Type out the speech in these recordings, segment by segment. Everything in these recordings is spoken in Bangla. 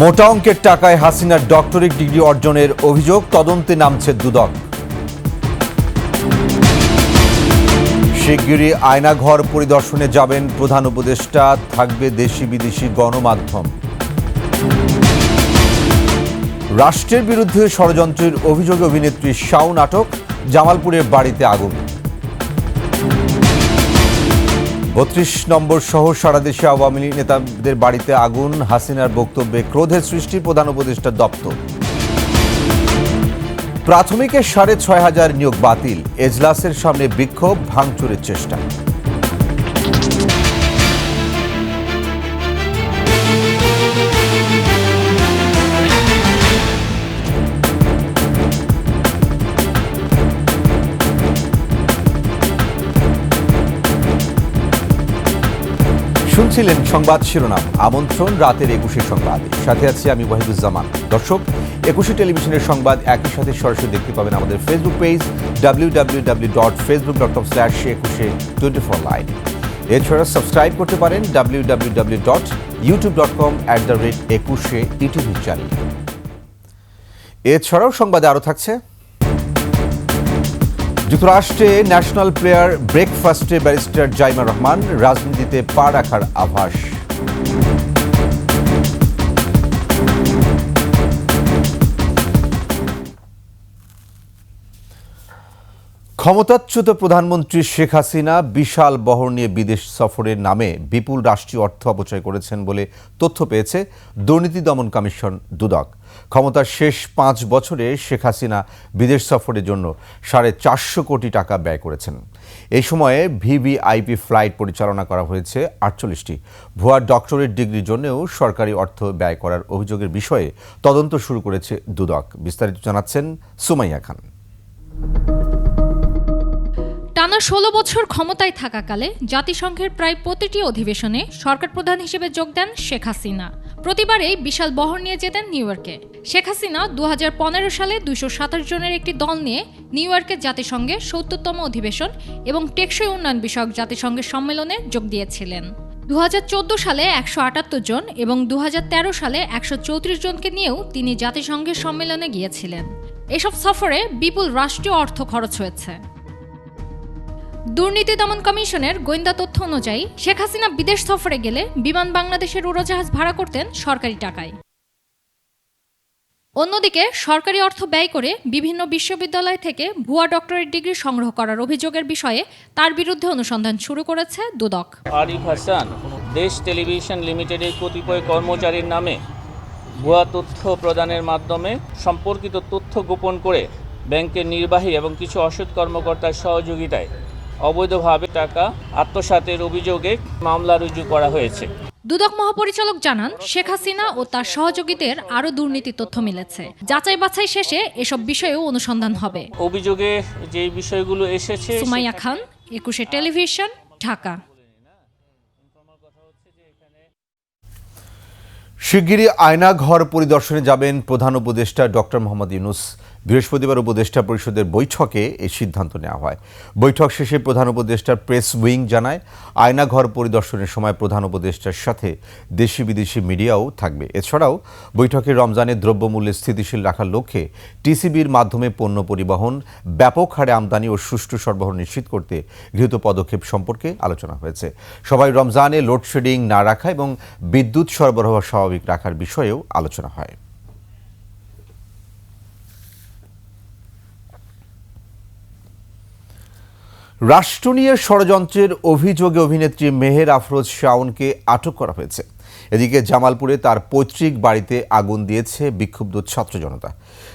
মোটা অঙ্কের টাকায় হাসিনার ডক্টরেট ডিগ্রি অর্জনের অভিযোগ, তদন্তে নামছে দুদক। শিগগিরই আয়নাঘর পরিদর্শনে যাবেন প্রধান উপদেষ্টা, থাকবে দেশি বিদেশি গণমাধ্যম। রাষ্ট্রের বিরুদ্ধে ষড়যন্ত্রের অভিযোগে অভিনেত্রী শাওন আটক, জামালপুরের বাড়িতে আগুন। ৩২ নম্বর সহ সারা দেশে আওয়ামী লীগ নেতাদের বাড়িতে আগুন, হাসিনার বক্তব্যে ক্রোধের সৃষ্টি, প্রধান উপদেষ্টার দপ্তর। প্রাথমিকের ৬,৫০০ নিয়োগ বাতিল, এজলাসের সামনে বিক্ষোভ, ভাঙচুরের চেষ্টা। শুনছিলেন সংবাদ শিরোনাম, আমন্ত্রণ রাতের ২১ সংবাদ। সাথে আছি আমি ওয়াহিদুজ্জামান। দর্শক, ২১ টেলিভিশনের সংবাদ একই সাথে সরাসরি দেখতে পাবেন আমাদের ফেসবুক পেজ www.facebook.com/2124live। এছাড়া সাবস্ক্রাইব করতে পারেন www.youtube.com/21 চ্যানেল। এছাড়াও সংবাদে আরও থাকছে, যুক্তরাষ্ট্রে ন্যাশনাল প্লেয়ার ব্রেকফাস্টে ব্যারিস্টার জাইমা রহমান, রাজনীতিতে পা রাখার আভাস। ক্ষমতাচ্যুত প্রধানমন্ত্রী শেখ হাসিনা বিশাল বহর নিয়ে বিদেশ সফরের নামে বিপুল রাষ্ট্রীয় অর্থ অপচয় করেছেন বলে তথ্য পেয়েছে দুর্নীতি দমন কমিশন দুদক। ক্ষমতার শেষ ৫ বছরে শেখ হাসিনা বিদেশ সফরের জন্য ৪৫০ কোটি টাকা ব্যয় করেছেন। এই সময়ে ভিভিআইপি ফ্লাইট পরিচালনা করা হয়েছে ৪৮টি। ভুয়া ডক্টরেট ডিগ্রির জন্যও সরকারি অর্থ ব্যয় করার অভিযোগের বিষয়ে তদন্ত শুরু করেছে দুদক। বিস্তারিত জানাচ্ছেন সুমাইয়া খান। টানা ১৬ বছর ক্ষমতায় থাকাকালে জাতিসংঘের প্রায় প্রতিটি অধিবেশনে সরকার প্রধান হিসেবে যোগ দেন শেখ হাসিনা। প্রতিবারেই বিশাল বহর নিয়ে যেতেন নিউ ইয়র্কে। শেখ হাসিনা ২০১৫ সালে ২২৭ জনের একটি দল নিয়ে নিউ ইয়র্কের জাতিসংঘে ৭০তম অধিবেশন এবং টেকসই উন্নয়ন বিষয়ক জাতিসংঘের সম্মেলনে যোগ দিয়েছিলেন। ২০১৪ সালে ১৭৮ জন এবং ২০১৩ সালে ১৩৪ জনকে নিয়েও তিনি জাতিসংঘের সম্মেলনে গিয়েছিলেন। এসব সফরে বিপুল রাষ্ট্রীয় অর্থ খরচ হয়েছে। দুর্নীতি দমন কমিশনের গোয়েন্দা তথ্য অনুযায়ী শেখ হাসিনা বিদেশ সফরে গেলে বিমান বাংলাদেশের উড়োজাহাজ ভাড়া করতেন সরকারি টাকায়। অন্যদিকে সরকারি অর্থ ব্যয় করে বিভিন্ন বিশ্ববিদ্যালয় থেকে ভুয়া ডক্টরেট ডিগ্রি সংগ্রহ করার অভিযোগের বিষয়ে তার বিরুদ্ধে অনুসন্ধান শুরু করেছে দুদক। আরিফ হাসান দেশ টেলিভিশন লিমিটেডের কতিপয় কর্মচারীর নামে ভুয়া তথ্য প্রদানের মাধ্যমে সম্পর্কিত তথ্য গোপন করে ব্যাংকের নির্বাহী এবং কিছু অসৎ কর্মকর্তার সহযোগিতায় অবৈধভাবে টাকা আত্মসাতের অভিযোগে মামলা রুজু করা হয়েছে। দুদক মহাপরিচালক জানান, শেখ হাসিনা ও তার সহযোগীদের আরও দুর্নীতি তথ্য মিলেছে। যাচাই বাছাই শেষে এসব বিষয়েও অনুসন্ধান হবে। অভিযোগে যে বিষয়গুলো এসেছে। সুমাইয়া খান, ২১ টেলিভিশন, ঢাকা। শিগগিরই আয়নাঘর পরিদর্শনে যাবেন প্রধান উপদেষ্টা ডক্টর মোহাম্মদ ইউনূস। বৃহস্পতিবার উপদেষ্টা পরিষদের বৈঠকে এই সিদ্ধান্ত নেওয়া হয়। বৈঠক শেষে প্রধান উপদেষ্টার প্রেস উইং জানায়, আয়নাঘর পরিদর্শনের সময় প্রধান উপদেষ্টার সাথে দেশি বিদেশি মিডিয়াও থাকবে। এছাড়াও বৈঠকে রমজানের দ্রব্যমূল্য স্থিতিশীল রাখার লক্ষ্যে টিসিবির মাধ্যমে পণ্য পরিবহন, ব্যাপক হারে আমদানি ও সুষ্ঠু সরবরাহ নিশ্চিত করতে গৃহীত পদক্ষেপ সম্পর্কে আলোচনা হয়েছে। সবাই রমজানে লোডশেডিং না রাখা এবং বিদ্যুৎ সরবরাহ স্বাভাবিক রাখার বিষয়েও আলোচনা হয়। রাষ্ট্র নিয়ে ষড়যন্ত্রের অভিযোগে অভিনেত্রী মেহের আফরোজ শাওনকে আটক করা হয়েছে। এদিকে জামালপুরে তার পৈতৃক বাড়িতে আগুন দিয়েছে বিক্ষুব্ধ ছাত্র জনতা।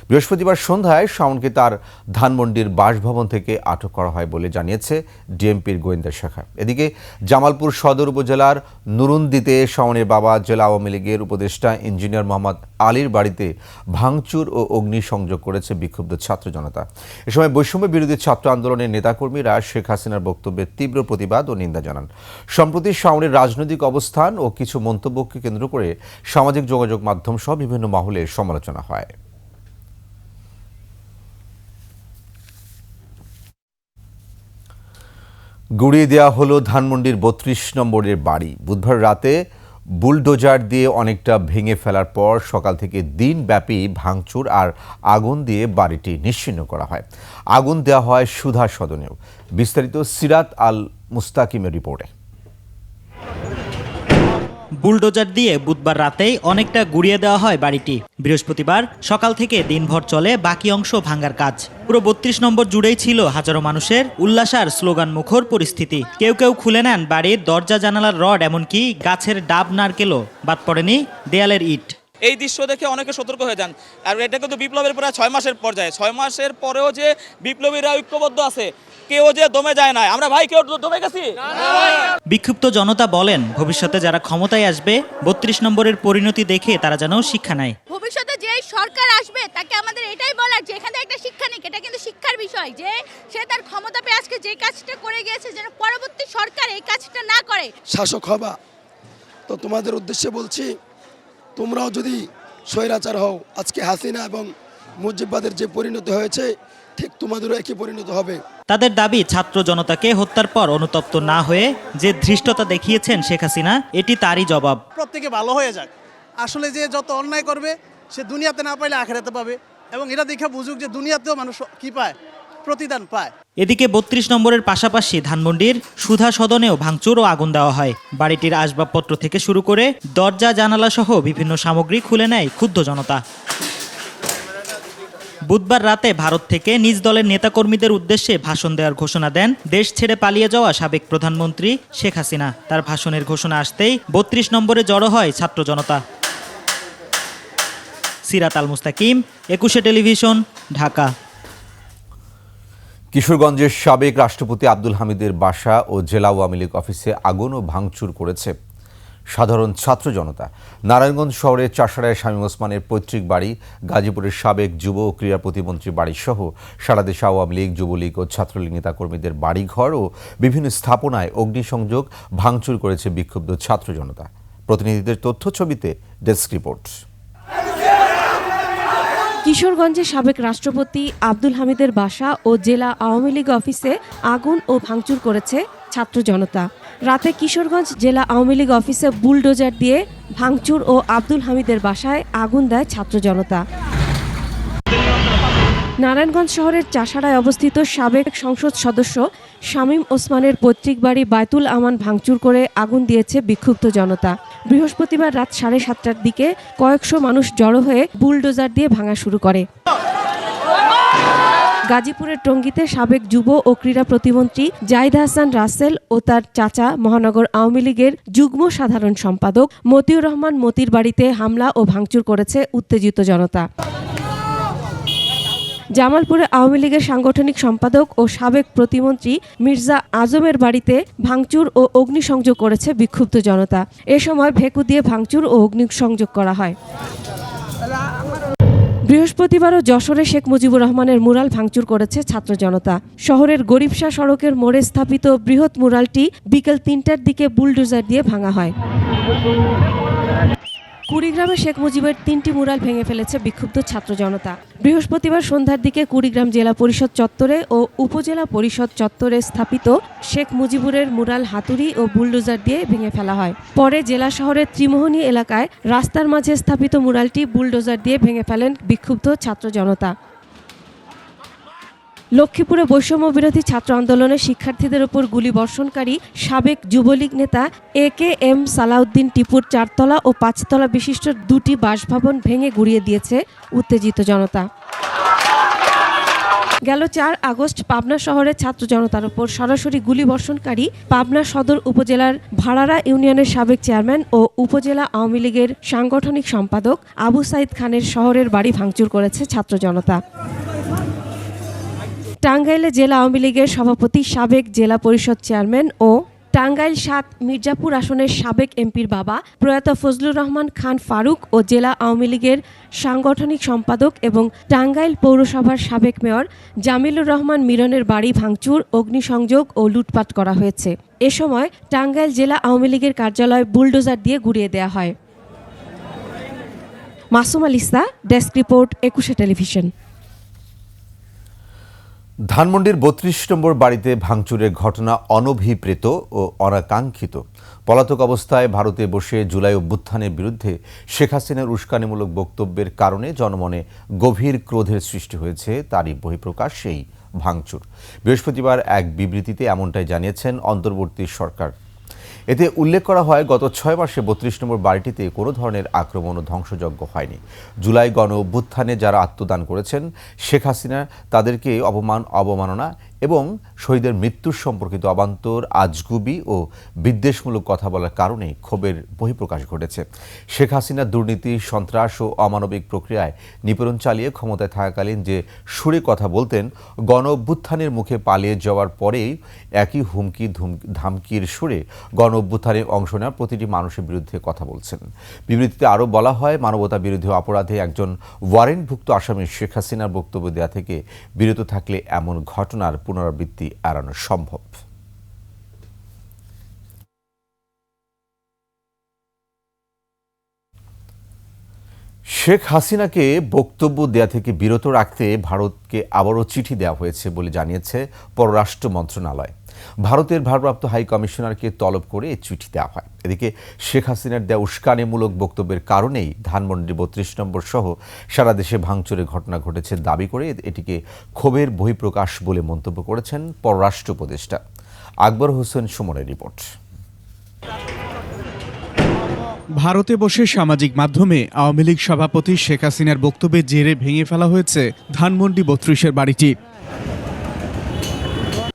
বৃহস্পতিবার সন্ধ্যায় শাওনকে তার ধানমন্ডির বাসভবন থেকে আটক করা হয় বলে জানিয়েছে ডিএমপির গোয়েন্দা শাখা। এদিকে জামালপুর সদর উপজেলার নুরুন্দিতে শাওনের বাবা জেলা আওয়ামী লীগের উপদেষ্টা ইঞ্জিনিয়ার মোহাম্মদ আলীর বাড়িতে ভাঙচুর ও অগ্নিসংযোগ করেছে বিক্ষুব্ধ ছাত্র জনতা। এ সময় বৈষম্য বিরোধী ছাত্র আন্দোলনের নেতাকর্মীরা শেখ হাসিনার বক্তব্যের তীব্র প্রতিবাদ ও নিন্দা জানান। সম্প্রতি শাওনের রাজনৈতিক অবস্থান ও কিছু মন্তব্যকে কেন্দ্র করে সামাজিক যোগাযোগ মাধ্যম সহ বিভিন্ন মহলে সমালোচনা হয়। গুড়িয়ে দেওয়া হলো ধানমন্ডির ৩২ নম্বরের বাড়ি। বুধবার রাতে বুলডোজার দিয়ে অনেকটা ভেঙে ফেলার পর সকাল থেকে দিনব্যাপী ভাঙচুর আর আগুন দিয়ে বাড়িটি নিশ্চিহ্ন করা হয়। আগুন দেওয়া হয় সুধা সদনেও। বিস্তারিত সিরাত আল মুস্তাকিমের রিপোর্টে। বুলডোজার দিয়ে বুধবার রাতেই অনেকটা গুড়িয়ে দেওয়া হয় বাড়িটি। বৃহস্পতিবার সকাল থেকে দিনভর চলে বাকি অংশ ভাঙার কাজ। পুরো ৩২ নম্বর জুড়েই ছিল হাজারো মানুষের উল্লাস আর স্লোগান মুখর পরিস্থিতি। কেউ কেউ খুলে নেন বাড়ির দরজা জানালার রড, এমনকি গাছের ডাব নারকেলও বাদ পড়েনি দেয়ালের ইট। এই দৃশ্য দেখে অনেকে সতর্ক হয়ে যান। আর এটা কিন্তু বিপ্লবের প্রায় ৬ মাসের পর্যায়ে, ৬ মাসের পরেও যে বিপ্লবীরা ঐক্যবদ্ধ আছে, কেউ যে দমে যায় না। আমরা ভাই কেউ দমে গেছি? বিক্ষুব্ধ জনতা বলেন, ভবিষ্যতে যারা ক্ষমতায় আসবে ৩২ নম্বরের পরিণতি দেখে তারা যেন শিক্ষা নেয়। ভবিষ্যতে যে সরকার আসবে তাকে আমাদের এটাই বলার যে এখানে একটা শিক্ষা নিক। এটা কিন্তু শিক্ষার বিষয় যে সে তার ক্ষমতা পেয়ে আজকে যে কাজটা করে গিয়েছে যেন পরবর্তী সরকার এই কাজটা না করে। শাসক হবা তো তোমাদের উদ্দেশ্যে বলছি, তোমরাও যদি স্বৈরাচার হও, আজকে হাসিনা এবং মুজিববাদের যে পরিণতি হয়েছে ঠিক তোমাদেরও একই পরিণত হবে। তাদের দাবি, ছাত্র জনতাকে হত্যার পর অনুতপ্ত না হয়ে যে ধৃষ্টতা দেখিয়েছেন শেখ হাসিনা, এটি তারই জবাব। প্রত্যেকে ভালো হয়ে যাক। আসলে যে যত অন্যায় করবে সে দুনিয়াতে না পাইলে আখেরাতে পাবে, এবং এটা দেখে বুঝুক যে দুনিয়াতেও মানুষ কি পায়, প্রতিদান পায়। এদিকে ৩২ নম্বরের পাশাপাশি ধানমন্ডির সুধা সদনেও ভাঙচুর ও আগুন দেওয়া হয়। বাড়িটির আসবাবপত্র থেকে শুরু করে দরজা জানালা সহ বিভিন্ন সামগ্রী খুলে নেয় ক্ষুব্ধ জনতা। বুধবার রাতে ভারত থেকে নিজ দলের নেতাকর্মীদের উদ্দেশ্যে ভাষণ দেওয়ার ঘোষণা দেন দেশ ছেড়ে পালিয়ে যাওয়া সাবেক প্রধানমন্ত্রী শেখ হাসিনা। তার ভাষণের ঘোষণা আসতেই ৩২ নম্বরে জড়ো হয় ছাত্র জনতা। সিরাত আল মুস্তাকিম, একুশে টেলিভিশন, ঢাকা। কিশোরগঞ্জের সাবেক রাষ্ট্রপতি আব্দুল হামিদের বাসা ও জেলা আওয়ামী লীগ অফিসে আগুন ও ভাঙচুর করেছে সাধারণ ছাত্র জনতা। নারায়ণগঞ্জ শহরের চাষাড়ায় শামীম ওসমানের পৈতৃক বাড়ি, গাজীপুরের সাবেক যুব ও ক্রীড়া প্রতিমন্ত্রীর বাড়ি সহ সারা দেশে আওয়ামী লীগ, যুবলীগ ও ছাত্রলীগ নেতাকর্মীদের বাড়িঘর ও বিভিন্ন স্থাপনায় অগ্নিসংযোগ ভাঙচুর করেছে বিক্ষুব্ধ ছাত্র জনতা। প্রতিনিধিদের তথ্য ছবিতে ডেস্ক রিপোর্ট। কিশোরগঞ্জের সাবেক রাষ্ট্রপতি আব্দুল হামিদের বাসা ও জেলা আওয়ামী লীগ অফিসে আগুন ও ভাঙচুর করেছে ছাত্র জনতা। রাতে কিশোরগঞ্জ জেলা আওয়ামী লীগ অফিসে বুলডোজার দিয়ে ভাঙচুর ও আব্দুল হামিদের বাসায় আগুন দেয় ছাত্র জনতা। নারায়ণগঞ্জ শহরের চাষাড়ায় অবস্থিত সাবেক সংসদ সদস্য শামীম ওসমানের পৈতৃক বাড়ি বায়তুল আমান ভাঙচুর করে আগুন দিয়েছে বিক্ষুব্ধ জনতা। বৃহস্পতিবার রাত 7:30টার দিকে কয়েকশো মানুষ জড়ো হয়ে বুলডোজার দিয়ে ভাঙা শুরু করে। গাজীপুরের টঙ্গীতে সাবেক যুব ও ক্রীড়া প্রতিমন্ত্রী জাহিদ হাসান রাসেল ও তার চাচা মহানগর আওয়ামী লীগের যুগ্ম সাধারণ সম্পাদক মতিউর রহমান মতির বাড়িতে হামলা ও ভাঙচুর করেছে উত্তেজিত জনতা। জামালপুরে আওয়ামী লীগের সাংগঠনিক সম্পাদক ও সাবেক প্রতিমন্ত্রী মির্জা আজমের বাড়িতে ভাঙচুর ও অগ্নিসংযোগ করেছে বিক্ষুব্ধ জনতা। এ সময় ভেকু দিয়ে ভাঙচুর ও অগ্নিসংযোগ করা হয়। বৃহস্পতিবারও যশোরে শেখ মুজিবুর রহমানের মুরাল ভাঙচুর করেছে ছাত্র জনতা। শহরের গরিবশাহ সড়কের মোড়ে স্থাপিত বৃহৎ মুরালটি বিকেল 3টার দিকে বুলডোজার দিয়ে ভাঙা হয়। কুড়িগ্রামে শেখ মুজিবের 3টি মুরাল ভেঙে ফেলেছে বিক্ষুব্ধ ছাত্র জনতা। বৃহস্পতিবার সন্ধ্যার দিকে কুড়িগ্রাম জেলা পরিষদ চত্বরে ও উপজেলা পরিষদ চত্বরে স্থাপিত শেখ মুজিবুরের মুরাল হাতুড়ি ও বুলডোজার দিয়ে ভেঙে ফেলা হয়। পরে জেলা শহরের ত্রিমোহনী এলাকায় রাস্তার মাঝে স্থাপিত মুরালটি বুলডোজার দিয়ে ভেঙে ফেলেন বিক্ষুব্ধ ছাত্র জনতা। লক্ষ্মীপুরে বৈষম্য বিরোধী ছাত্র আন্দোলনে শিক্ষার্থীদের ওপর গুলিবর্ষণকারী সাবেক যুবলীগ নেতা AKM সালাউদ্দিন টিপুর 4তলা ও 5তলা বিশিষ্ট 2টি বাসভবন ভেঙে গুঁড়িয়ে দিয়েছে উত্তেজিত জনতা। গেল 4 আগস্ট পাবনা শহরে ছাত্র জনতার ওপর সরাসরি গুলিবর্ষণকারী পাবনা সদর উপজেলার ভাড়ারা ইউনিয়নের সাবেক চেয়ারম্যান ও উপজেলা আওয়ামী লীগের সাংগঠনিক সম্পাদক আবু সাইদ খানের শহরের বাড়ি ভাঙচুর করেছে ছাত্র জনতা। টাঙ্গাইলে জেলা আওয়ামী লীগের সভাপতি, সাবেক জেলা পরিষদ চেয়ারম্যান ও টাঙ্গাইল 7 মির্জাপুর আসনের সাবেক এমপির বাবা প্রয়াত ফজলুর রহমান খান ফারুক ও জেলা আওয়ামী লীগের সাংগঠনিক সম্পাদক এবং টাঙ্গাইল পৌরসভার সাবেক মেয়র জামিলুর রহমান মিলনের বাড়ি ভাঙচুর, অগ্নিসংযোগ ও লুটপাট করা হয়েছে। এ সময় টাঙ্গাইল জেলা আওয়ামী লীগের কার্যালয় বুলডোজার দিয়ে গুঁড়িয়ে দেওয়া হয়। মাসুম আলিসা, ডেস্ক রিপোর্ট, একুশে টেলিভিশন। ধানমন্ডির ৩২ নম্বর বাড়িতে ভাঙচুরের ঘটনা অনভিপ্রেত ও অনাকাঙ্ক্ষিত। পলাতক অবস্থায় ভারতে বসে জুলাই অভ্যুত্থানের বিরুদ্ধে শেখ হাসিনার উস্কানিমূলক বক্তব্যের কারণে জনমনে গভীর ক্রোধের সৃষ্টি হয়েছে, তারই বহিঃপ্রকাশ সেই ভাঙচুর। বৃহস্পতিবার এক বিবৃতিতে এমনটাই জানিয়েছেন অন্তর্বর্তী সরকার। এতে উল্লেখ করা হয়, গত ৬ মাসে ৩২ নম্বর বাড়িটিতে কোনো ধরনের আক্রমণ ও ধ্বংসযজ্ঞ হয়নি। জুলাই গণ অভ্যুত্থানে যারা আত্মদান করেছেন শেখ হাসিনা তাদেরকে অবমাননা এবং শহীদের মৃত্যুর সম্পর্কিত অবান্তর, আজগুবি ও বিদ্বেষমূলক কথা বলার কারণে ক্ষোভের বহিঃপ্রকাশ ঘটেছে। শেখ হাসিনা দুর্নীতি, সন্ত্রাস ও অমানবিক প্রক্রিয়ায় নিপীড়ন চালিয়ে ক্ষমতায় থাকাকালীন যে সুরে কথা বলতেন, গণ অভ্যুত্থানের মুখে পালিয়ে যাওয়ার পরেই একই হুমকি ধামকির সুরে গণ অভ্যুত্থানে অংশ নেওয়া প্রতিটি মানুষের বিরুদ্ধে কথা বলছেন। বিবৃতিতে আরও বলা হয়, মানবতা বিরোধী অপরাধে একজন ওয়ারেন্টভুক্ত আসামি শেখ হাসিনার বক্তব্য দেওয়া থেকে বিরত থাকলে এমন ঘটনার পুনরাবৃত্তি এড়ানো সম্ভব। শেখ হাসিনাকে বক্তব্য দেয়া থেকে বিরত রাখতে ভারতকে আবারও চিঠি দেওয়া হয়েছে বলে জানিয়েছে পররাষ্ট্র মন্ত্রণালয়। ভারতের ভারপ্রাপ্ত হাই কমিশনারকে তলব করে এই চিঠি দেওয়া হয়। এদিকে শেখ হাসিনার দেওয়া উস্কানিমূলক বক্তব্যের কারণেই ধানমন্ডি ৩২ নম্বর সহ সারা দেশে ভাঙচুরের ঘটনা ঘটেছে দাবি করে এটিকে ক্ষোভের বহিঃপ্রকাশ বলে মন্তব্য করেছেন পররাষ্ট্র উপদেষ্টা। আকবর হোসেন সুমনের রিপোর্ট। ভারতে বসে সামাজিক মাধ্যমে আওয়ামী লীগ সভাপতি শেখ হাসিনার বক্তব্যের জেরে ভেঙে ফেলা হয়েছে ধানমন্ডি ৩২-এর বাড়িটি।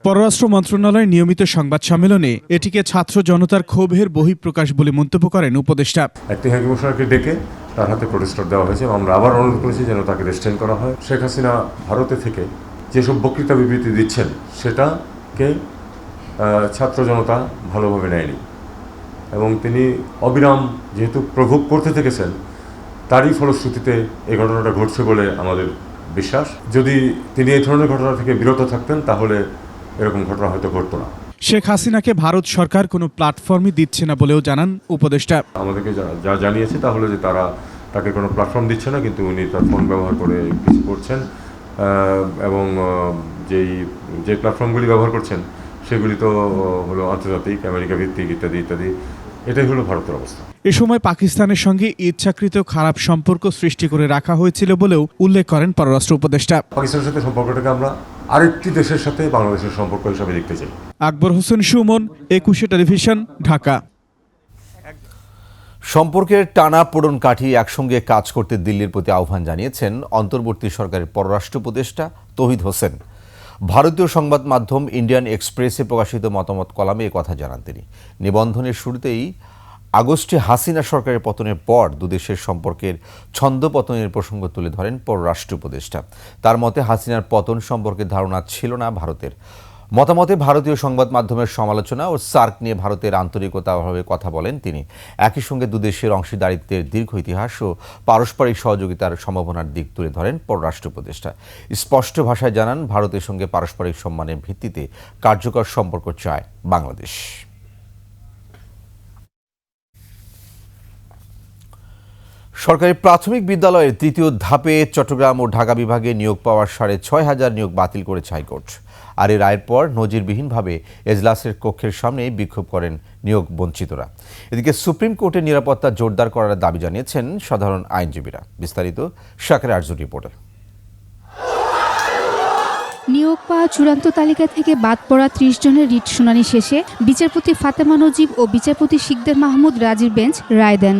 পররাষ্ট্র মন্ত্রণালয়ের নিয়মিত সংবাদ সম্মেলনে এটিকে ছাত্র জনতার ক্ষোভের বহিঃপ্রকাশ বলে মন্তব্য করেন উপদেষ্টা। একটি হাই কমিশনারকে ডেকে তার হাতে প্রোটেস্টার দেওয়া হয়েছে। আমরা আবার অনুরোধ করেছি যেন তাকে রেস্টেন করা হয়। শেখ হাসিনা ভারতে থেকে যেসব বক্তৃতা বিবৃতি দিচ্ছেন সেটাকে ছাত্র জনতা ভালোভাবে নেয়নি এবং তিনি অবিরাম যেহেতু প্রভোগ করতে থেকেছেন, তারই ফলশ্রুতিতে এই ঘটনাটা ঘটছে বলে আমাদের বিশ্বাস। যদি তিনি এই ধরনের ঘটনা থেকে বিরত থাকতেন তাহলে এরকম ঘটনা হয়তো ঘটতো না। শেখ হাসিনাকে ভারত সরকার কোনো প্ল্যাটফর্মই দিচ্ছে না বলেও জানান উপদেষ্টা। আমাদেরকে যা জানিয়েছে তা হলো যে তারা তাকে কোনো প্ল্যাটফর্ম দিচ্ছে না, কিন্তু উনি তার ফোন ব্যবহার করে কিছু করছেন এবং যে প্ল্যাটফর্মগুলি ব্যবহার করছেন সেগুলি তো হলো আন্তর্জাতিক, আমেরিকা ভিত্তিক ইত্যাদি ইত্যাদি। এটাই হলো ভারতের অবস্থা। এ সময় পাকিস্তানের সঙ্গে ইচ্ছাকৃত খারাপ সম্পর্ক সৃষ্টি করে রাখা হয়েছিল বলেও উল্লেখ করেন পররাষ্ট্র উপদেষ্টা। পাকিস্তানের সাথে সম্পর্কটাকে আমরা আরেকটি দেশের সাথে বাংলাদেশের সম্পর্ক হিসাবে দেখতে চাই। আকবর হোসেন সুমন, ২১ টেলিভিশন, ঢাকা। সম্পর্কের টানা পোড়ন কাটিয়ে একসঙ্গে কাজ করতে দিল্লির প্রতি আহ্বান জানিয়েছেন অন্তর্বর্তী সরকারের পররাষ্ট্র উপদেষ্টা তৌহিদ হোসেন। ভারতীয় সংবাদ মাধ্যম ইন্ডিয়ান এক্সপ্রেসে প্রকাশিত মতামত কলামে কথা জানান তিনি। নিবন্ধনের শুরুতেই আগস্টে হাসিনা সরকারের পতনের পর দুদেশের সম্পর্কের ছন্দপতনের প্রসঙ্গ তুলে ধরেন পররাষ্ট্র উপদেষ্টা। তার মতে, হাসিনার পতন সম্পর্কে ধারণা ছিল না ভারতের। মতামতে ভারতীয় সংবাদ মাধ্যমের সমালোচনা ও সার্ক নিয়ে ভারতের আন্তরিকতাভাবে কথা বলেন তিনি। একই সঙ্গে দুদেশের অংশীদারিত্বের দীর্ঘ ইতিহাস ও পারস্পরিক সহযোগিতার সম্ভাবনার দিক তুলে ধরেন পররাষ্ট্র উপদেষ্টা। স্পষ্ট ভাষায় জানান, ভারতের সঙ্গে পারস্পরিক সম্মানের ভিত্তিতে কার্যকর সম্পর্ক চায় বাংলাদেশ। সরকারি প্রাথমিক বিদ্যালয়ের তৃতীয় ধাপে চট্টগ্রাম ও ঢাকা বিভাগে নিয়োগ পাওয়ার ৬৫০০ নিয়োগ বাতিল করেছে হাইকোর্ট। আর এই রায়ের পর নজিরবিহীনভাবে এজলাসের কক্ষের সামনে বিক্ষোভ করেন নিয়োগ বঞ্চিতরা। এদিকে সুপ্রিম কোর্টের নিরাপত্তা জোরদার করার দাবি জানিয়েছেন সাধারণ আইনজীবীরা। বিস্তারিত শাকের আরজু রিপোর্টে। নিয়োগ পাওয়া চূড়ান্ত তালিকা থেকে বাদ পড়া ৩০ জনের রিট শুনানি শেষে বিচারপতি ফাতেমা নজিব ও বিচারপতি শিকদার মাহমুদ রাজির বেঞ্চ রায় দেন।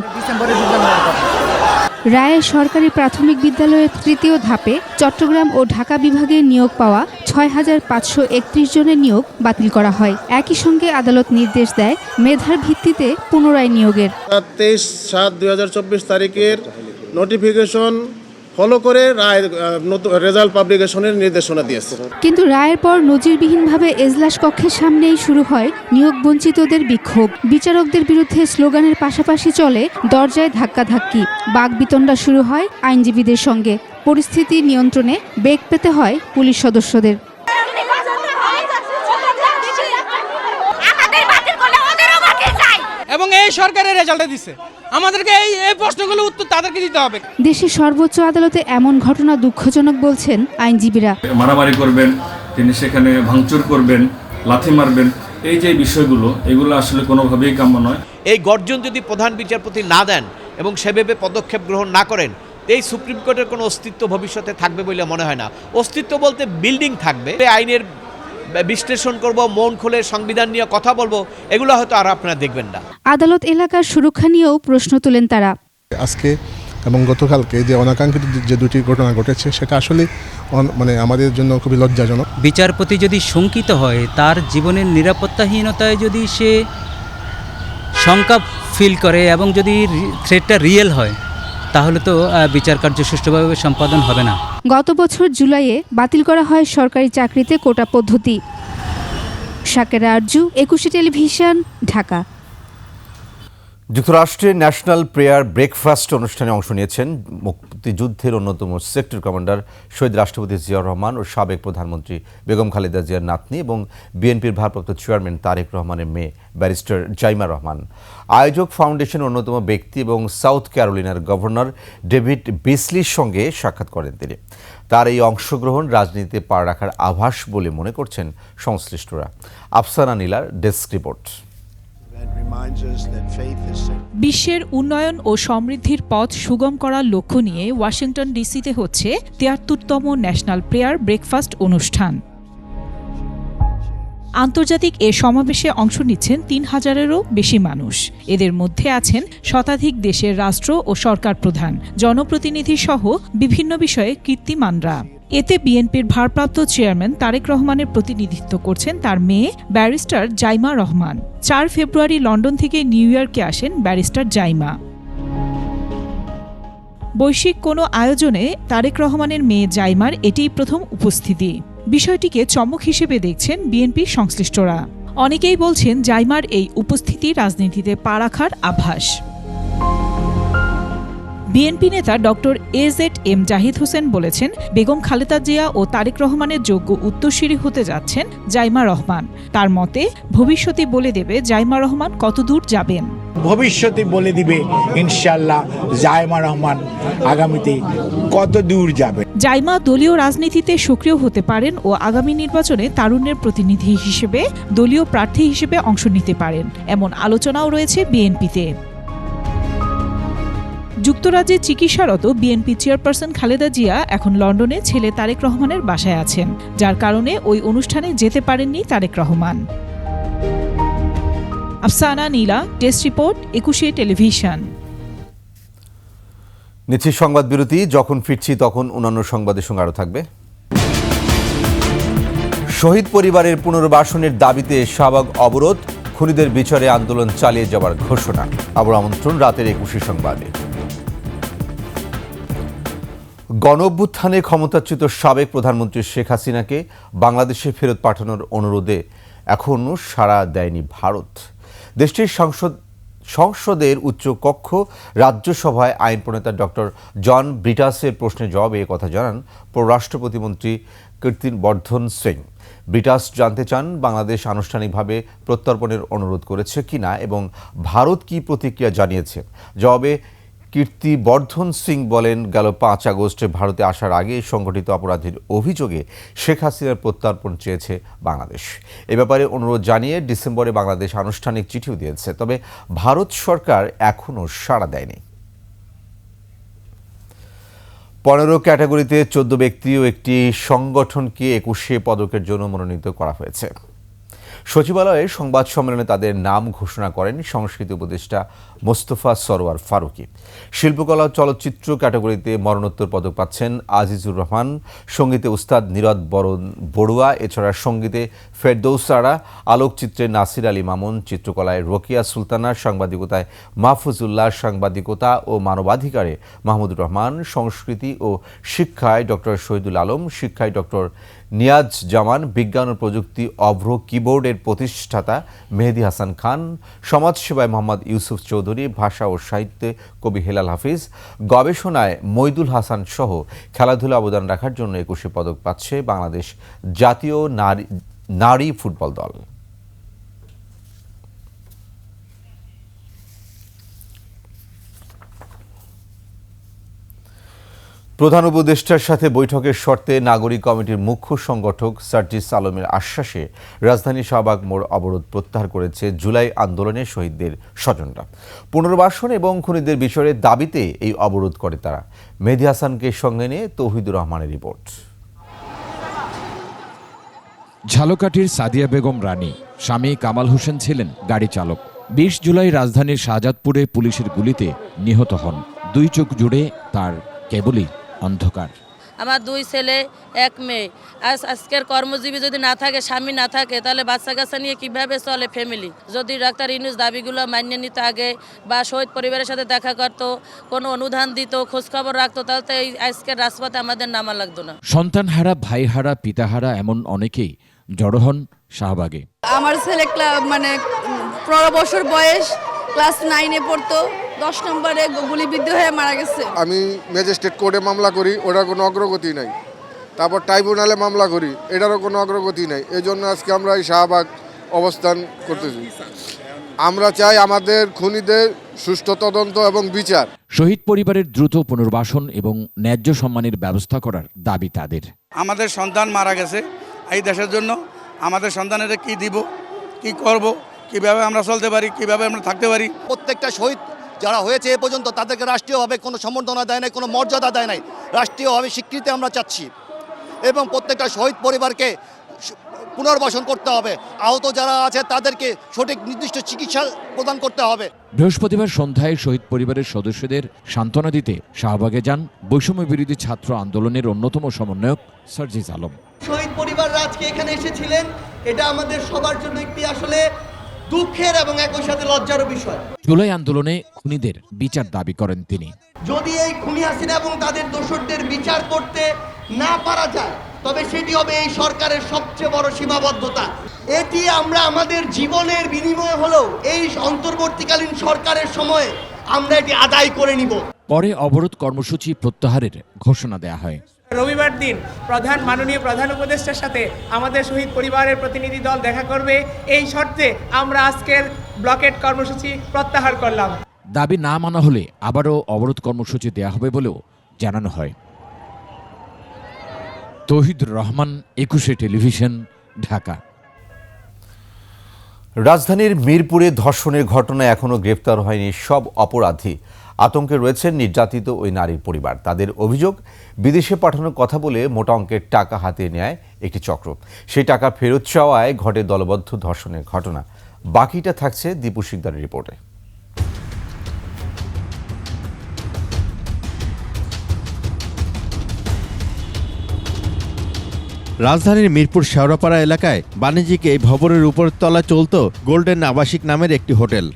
রায়ে সরকারি প্রাথমিক বিদ্যালয়ের তৃতীয় ধাপে চট্টগ্রাম ও ঢাকা বিভাগে নিয়োগ পাওয়া ৬৫৩১ জনের নিয়োগ বাতিল করা হয়। একই সঙ্গে আদালত নির্দেশ দেয় মেধার ভিত্তিতে পুনরায় নিয়োগের। ২৩/৭/২০২৪ তারিখের নোটিফিকেশন ফলো করে রায় নতুন রেজাল্ট পাবলিকেশনের নির্দেশনা দিয়েছে। কিন্তু রায়ের পর নজিরবিহীনভাবে এজলাস কক্ষের সামনেই শুরু হয় নিয়োগ বঞ্চিতদের বিক্ষোভ। বিচারকদের বিরুদ্ধে স্লোগানের পাশাপাশি চলে দরজায় ধাক্কাধাক্কি। বাকবিতণ্ডা শুরু হয় আইনজীবীদের সঙ্গে। পরিস্থিতি নিয়ন্ত্রণে বেগ পেতে হয় পুলিশ সদস্যদের। এবং এই সরকারের রেজাল্টে দিছে, আমাদেরকে এই প্রশ্নগুলো উত্তর তাদেরকে দিতে হবে। দেশের সর্বোচ্চ আদালতে এমন ঘটনা দুঃখজনক বলছেন আইনজীবীরা। মারামারি করবেন, তিনি সেখানে ভাঙচুর করবেন, লাথি মারবেন, এই যে বিষয়গুলো, এগুলো আসলে কোনোভাবেই কাম্য নয়। এই গর্জন যদি প্রধান বিচারপতি না দেন এবং সেভাবে পদক্ষেপ গ্রহণ না করেন, এই সুপ্রিম কোর্টের কোনো অস্তিত্ব ভবিষ্যতে থাকবে বলে মনে হয় না। অস্তিত্ব বলতে বিল্ডিং থাকবে, আইনের বিশ্লেষণ করব, মন খুলে সংবিধান নিয়ে কথা বলবো, এগুলো হয়তো আর আপনারা দেখবেন না। আদালত এলাকার সুরক্ষা নিয়েও প্রশ্ন তোলেন তারা। আজকে এবং গতকালকে যে অনাকাঙ্ক্ষিত যে দুটি ঘটনা ঘটেছে সেটা আসলে মানে আমাদের জন্য খুবই লজ্জাজনক। বিচারপতি যদি শঙ্কিত হয়, তার জীবনের নিরাপত্তাহীনতায় যদি সে শঙ্কা ফিল করে এবং যদি থ্রেটটা রিয়েল হয়, তাহলে তো বিচার কার্য সুষ্ঠুভাবে সম্পাদন হবে না। গত বছর জুলাইয়ে বাতিল করা হয় সরকারি চাকরিতে কোটা পদ্ধতি। শাকেরা আরজু, 21 টেলিভিশন, ঢাকা। যুক্তরাষ্ট্রের ন্যাশনাল প্রেয়ার ব্রেকফাস্ট অনুষ্ঠানে অংশ নিয়েছেন মুক্তিযুদ্ধের অন্যতম সেক্টর কমান্ডার শহীদ রাষ্ট্রপতি জিয়াউর রহমান ও সাবেক প্রধানমন্ত্রী বেগম খালেদা জিয়ার নাতনি এবং বিএনপির ভারপ্রাপ্ত চেয়ারম্যান তারেক রহমানের মেয়ে ব্যারিস্টার জাইমা রহমান। আয়োজক ফাউন্ডেশনের অন্যতম ব্যক্তি এবং সাউথ ক্যারোলিনার গভর্নর ডেভিড বিসলির সঙ্গে সাক্ষাৎ করেন তিনি। তার এই অংশগ্রহণ রাজনীতিতে পা রাখার আভাস বলে মনে করছেন সংশ্লিষ্টরা। আফসানা নীলার ডেস্ক রিপোর্ট। বিশ্বের উন্নয়ন ও সমৃদ্ধির পথ সুগম করার লক্ষ্য নিয়ে ওয়াশিংটন ডিসিতে হচ্ছে ৭৩তম ন্যাশনাল প্রেয়ার ব্রেকফাস্ট অনুষ্ঠান। আন্তর্জাতিক এ সমাবেশে অংশ নিচ্ছেন ৩,০০০-এরও বেশি মানুষ। এদের মধ্যে আছেন শতাধিক দেশের রাষ্ট্র ও সরকার প্রধান, জনপ্রতিনিধি সহ বিভিন্ন বিষয়ে কীর্তিমানরা। এতে বিএনপির ভারপ্রাপ্ত চেয়ারম্যান তারেক রহমানের প্রতিনিধিত্ব করছেন তার মেয়ে ব্যারিস্টার জাইমা রহমান। ৪ ফেব্রুয়ারি লন্ডন থেকে নিউ ইয়র্কে আসেন ব্যারিস্টার জাইমা। বৈশ্বিক কোনো আয়োজনে তারেক রহমানের মেয়ে জাইমার এটিই প্রথম উপস্থিতি। বিষয়টিকে চমক হিসেবে দেখছেন বিএনপি সংশ্লিষ্টরা। অনেকেই বলছেন জাইমার এই উপস্থিতি রাজনীতিতে পা রাখার আভাস। বিএনপি নেতা ডক্টর এজেড-এম জাহিদ হোসেন বলেছেন, বেগম খালেদা জিয়া ও তারেক রহমানের যোগ্য উত্তরসূরি হতে যাচ্ছেন জাইমা রহমান। তার মতে ভবিষ্যতে বলে দেবে জাইমা রহমান কতদূর যাবেন। ভবিষ্যতে বলে দিবে ইনশাআল্লাহ জাইমা রহমান আগামীতে কত দূর যাবে। জাইমা দলীয় রাজনীতিতে সক্রিয় হতে পারেন ও আগামী নির্বাচনে তারুণ্যের প্রতিনিধি হিসেবে দলীয় প্রার্থী হিসেবে অংশ নিতে পারেন, এমন আলোচনাও রয়েছে বিএনপিতে। যুক্তরাজ্যে চিকিৎসারত বিএনপি চেয়ারপারসন খালেদা জিয়া এখন লন্ডনে ছেলে তারেক রহমানের বাসায় আছেন, যার কারণে ওই অনুষ্ঠানে যেতে পারেননি তারেক রহমান। আফসানা নীলা, ডেস্ক রিপোর্ট, 21 টেলিভিশন। নিচ্ছি সংবাদ বিরতি। যখন ফিরছি তখন অন্যান্য সংবাদের সঙ্গে আরও থাকবে। শহীদ পরিবারের পুনর্বাসনের দাবিতে শাহবাগ অবরোধ, খুনিদের বিচারে আন্দোলন চালিয়ে যাওয়ার ঘোষণা। আবার আমন্ত্রণ রাতের 21 সংবাদে। গণঅভ্যুত্থানে ক্ষমতাচ্যুত সাবেক প্রধানমন্ত্রী শেখ হাসিনাকে বাংলাদেশে ফেরত পাঠানোর অনুরোধে এখনও সাড়া দেয়নি ভারত। দেশটির সংসদের উচ্চ কক্ষ রাজ্যসভায় আইন প্রণেতা ডক্টর জন ব্রিটাসের প্রশ্নের জবাবে কথা জানান পররাষ্ট্র প্রতিমন্ত্রী কীর্তিবর্ধন সিং। ব্রিটাস জানতে চান বাংলাদেশ আনুষ্ঠানিকভাবে প্রত্যর্পণের অনুরোধ করেছে কিনা এবং ভারত কী প্রতিক্রিয়া জানিয়েছে। জবাবে কীর্তিবর্ধন সিং বলেন, গেল 5 আগস্টে ভারতে আসার আগে সংগঠিত অপরাধের অভিযোগে শেখ হাসিনার প্রত্যর্পণ চেয়েছে বাংলাদেশ। এ ব্যাপারে অনুরোধ জানিয়ে ডিসেম্বরে বাংলাদেশ আনুষ্ঠানিক চিঠিও দিয়েছে, তবে ভারত সরকার এখনও সাড়া দেয়নি। 15 ক্যাটাগরিতে 14 ব্যক্তি ও একটি সংগঠনকে 21 পদকের জন্য মনোনীত করা হয়েছে। সচিবালয়ের সংবাদ সম্মেলনে তাদের নাম ঘোষণা করেন সংস্কৃতি উপদেষ্টা মোস্তফা সরোয়ার ফারুকী। শিল্পকলা ও চলচ্চিত্র ক্যাটাগরিতে মরণোত্তর পদক পাচ্ছেন আজিজুর রহমান, সঙ্গীতে উস্তাদ নীরদ বড়ুয়া, এছাড়া সঙ্গীতে ফেরদৌসারা, আলোকচিত্রে নাসির আলী মামুন, চিত্রকলায় রোকিয়া সুলতানা, সাংবাদিকতায় মাহফুজুল্লাহ, সাংবাদিকতা ও মানবাধিকারে মাহমুদুর রহমান, সংস্কৃতি ও শিক্ষায় ডক্টর শহীদুল আলম, শিক্ষায় ডক্টর নিয়াজ জামান, বিজ্ঞান ও প্রযুক্তি অভ্র কিবোর্ডের প্রতিষ্ঠাতা মেহেদি হাসান খান, সমাজসেবায় মোহাম্মদ ইউসুফ চৌধুরী, ভাষা ও সাহিত্যে কবি হেলাল হাফিজ, গবেষণায় মইদুল হাসান সহ খেলাধুলা অবদান রাখার জন্য 21 পদক পাচ্ছে বাংলাদেশ জাতীয় নারী ফুটবল দল। প্রধান উপদেষ্টার সাথে বৈঠকের শর্তে নাগরিক কমিটির মুখ্য সংগঠক সার্জিস আলমের আশ্বাসে রাজধানী শাহবাগ মোড় অবরোধ প্রত্যাহার করেছে জুলাই আন্দোলনে শহীদদের স্বজনরা। পুনর্বাসন এবং খুনিদের বিষয়ে দাবিতে এই অবরোধ করে তারা। মেহেদী হাসানকে সঙ্গে নিয়ে তৌহিদুর রহমানের রিপোর্ট। ঝালকাঠির সাদিয়া বেগম রানী, স্বামী কামাল হোসেন ছিলেন গাড়ি চালক। ২০ জুলাই রাজধানীর শাহজাদপুরে পুলিশের গুলিতে নিহত হন। ২ চোখ জুড়ে তার কেবলই অন্ধকার। আমার 2 ছেলে 1 মেয়ে। আজকের কর্মজীবী যদি না থাকে, স্বামী না থাকে, তাহলে বাচ্চা কাচ্চা নিয়ে কিভাবে চলে ফ্যামিলি? যদি ডাক্তার ইউনূস দাবিগুলো মান্য নিত আগে, বা শহীদ পরিবারের সাথে দেখা করতো, কোনো অনুদান দিত, খোঁজখবর রাখতো, তাহলে তো এই আজকের রাজপথে আমাদের নামা লাগতো না। সন্তানহারা, ভাইহারা, পিতাহারা এমন অনেকেই জড়ো হন শাহবাগে। আমার ছেলে 15 বছর বয়স, ক্লাস 9-এ পড়তো, 10 নম্বরে গুলিবিদ্ধ হয়ে মারা গেছে। আমি ম্যাজিস্ট্রেট কোর্টে মামলা করি, ওটার কোনো অগ্রগতি নাই। তারপর ট্রাইব্যুনালে মামলা করি, এটারও কোনো অগ্রগতি নাই। এই জন্য আজকে আমরা এই শাহবাগ অবস্থান করতেছি। আমরা চাই আমাদের খুনিদের সুষ্ঠু তদন্ত এবং বিচার। শহীদ পরিবারের দ্রুত পুনর্বাসন এবং ন্যায্য সম্মানের ব্যবস্থা করার দাবি তাদের। আমাদের সন্তান মারা গেছে এই দেশের জন্য, আমাদের সন্তানেরা কি দিব, কি করব, কিভাবে আমরা চলতে পারি, কিভাবে আমরা থাকতে পারি। প্রত্যেকটা শহীদ যারা হয়েছে এ পর্যন্ত তাদেরকে রাষ্ট্রীয়ভাবে কোনো সম্বর্ধনা দেয় নাই, কোনো মর্যাদা দেয় নাই। রাষ্ট্রীয়ভাবে স্বীকৃতি আমরা চাচ্ছি এবং প্রত্যেকটা শহীদ পরিবারকে পুনর্বাসন করতে হবে। আহত যারা আছে তাদেরকে সঠিক নির্দিষ্ট চিকিৎসা প্রদান করতে হবে। বৃহস্পতিবার সন্ধ্যায় শহীদ পরিবারের সদস্যদের সান্ত্বনা দিতে শাহবাগে যান বৈষম্য বিরোধী ছাত্র আন্দোলনের অন্যতম সমন্বয়ক সার্জিস আলম। শহীদ পরিবাররা আজকে এখানে এসেছিলেন, এটা আমাদের সবার জন্য একটি আসলে দুঃখের এবং একই সাথে লজ্জার বিষয়। জুলাই আন্দোলনে খুনিদের বিচার দাবি করেন তিনি। যদি এই খুনি হাসিনা এবং তাদের দোষরদের বিচার করতে না পারা যায়, তবে সেটি হবে এই সরকারের সবচেয়ে বড় সীমাবদ্ধতা। এটি আমরা আমাদের জীবনের বিনিময়ে হলেও এই অন্তর্বর্তীকালীন সরকারের সময়ে আমরা এটি আদায় করে নিব। পরে অবরোধ কর্মসূচি প্রত্যাহারের ঘোষণা দেয়া হয়। রবিবার দিন মাননীয় প্রধান উপদেষ্টার সাথে আমাদের শহীদ পরিবারের প্রতিনিধি দল দেখা করবে। এই শর্তে আমরা আজকের ব্লকেট কর্মসূচি প্রত্যাহার করলাম। দাবি না মানা হলে আবারও অবরোধ কর্মসূচি দেয়া হবে বলেও জানানো হয়। তৌহিদুর রহমান, 21 টেলিভিশন, ঢাকা। রাজধানীর মিরপুরে ধর্ষণের ঘটনায় এখনও গ্রেফতার হয়নি সব অপরাধী। আতঙ্কে রয়েছেন নির্যাতিত ওই নারীর পরিবার। তাদের অভিযোগ, বিদেশে পাঠানোর কথা বলে মোটা অঙ্কের টাকা হাতিয়ে নেয় একটি চক্র। সেই টাকা ফেরত চাওয়ায় ঘটে দলবদ্ধ ধর্ষণের ঘটনা। বাকিটা থাকছে দীপু শিকদারের রিপোর্টে। রাজধানীর মিরপুর শেওড়াপাড়া এলাকায় বাণিজ্যিক এই ভবনের উপরের তলায় চলত গোল্ডেন আবাসিক নামের একটি হোটেল।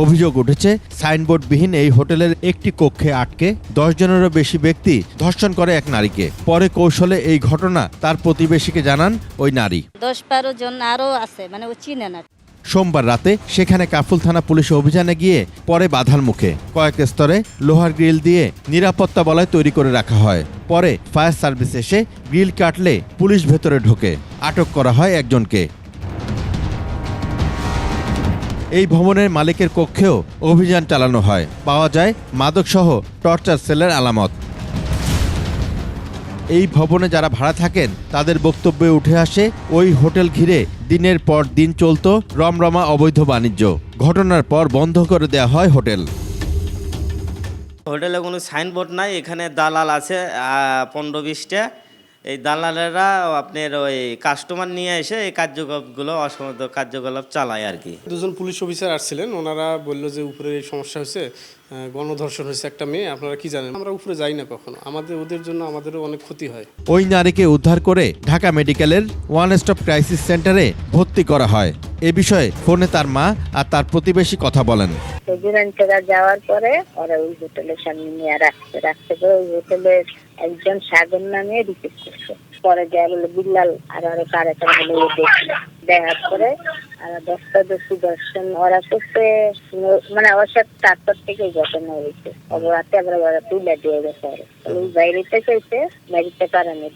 অভিযোগ উঠেছে, সাইনবোর্ডবিহীন এই হোটেলের একটি কক্ষে আটকে 10 জনেরও বেশি ব্যক্তি ধর্ষণ করে এক নারীকে। পরে কৌশলে এই ঘটনা তার প্রতিবেশীকে জানান ওই নারী। 10-12 জন আরও আছে, ও চিনে না। সোমবার রাতে সেখানে কাফুল থানা পুলিশ অভিযানে গিয়ে পরে বাধার মুখে কয়েক স্তরে লোহার গ্রিল দিয়ে নিরাপত্তা বলয় তৈরি করে রাখা হয়। পরে ফায়ার সার্ভিস এসে গ্রিল কাটলে পুলিশ ভেতরে ঢোকে। আটক করা হয় একজনকে। এই ভবনের মালিকের কক্ষেও অভিযান চালানো হয়। পাওয়া যায় মাদকসহ টর্চার সেলের আলামত। এই ভবনে যারা ভাড়া থাকেন তাদের বক্তব্যে উঠে আসে, ওই হোটেল ঘিরে দিনের পর দিন চলত রমরমা অবৈধ বাণিজ্য। ঘটনার পর বন্ধ করে দেওয়া হয় হোটেল। হোটেলে কোনো সাইনবোর্ড নাই, এখানে দালাল আছে 15-20টা। এই দালালেরা আপনার ওই কাস্টমার নিয়ে এসে এই কার্যকলাপগুলো, অসংগত কার্যকলাপ চালায় আর কি। 2জন পুলিশ অফিসার আসছিলেন, ওনারা বললো যে উপরে এই সমস্যা হয়েছে, গণধর্ষণ হয়েছে একটা মেয়ে, আপনারা কি জানেন? আমরা উপরে যাই না কখনো, ওদের জন্য আমাদেরও অনেক ক্ষতি হয়। ওই নারীকে উদ্ধার করে ঢাকা মেডিকেলের ওয়ান স্টপ ক্রাইসিস সেন্টারে ভর্তি করা হয়। এ বিষয়ে ফোনে তার মা আর তার প্রতিবেশী কথা বলেন। যাওয়ার পরে ওরা ওই হোটেলের সামনে নিয়ে রাখতে ওই হোটেলের একজন সাগর নামে রিকোয়েস্ট করছে। পরে যা বলে বিল্লাল আর আরো কারেটা বলে দেখার পরে আর 10টা দর্শন ওরা করছে, ওর সাথে তারপর থেকে ঘটনা হয়েছে। রাতে আবার ওরা তুলে দিয়ে গেছে। ওই বাইরেতে চাইছে, বাইরেতে কারণে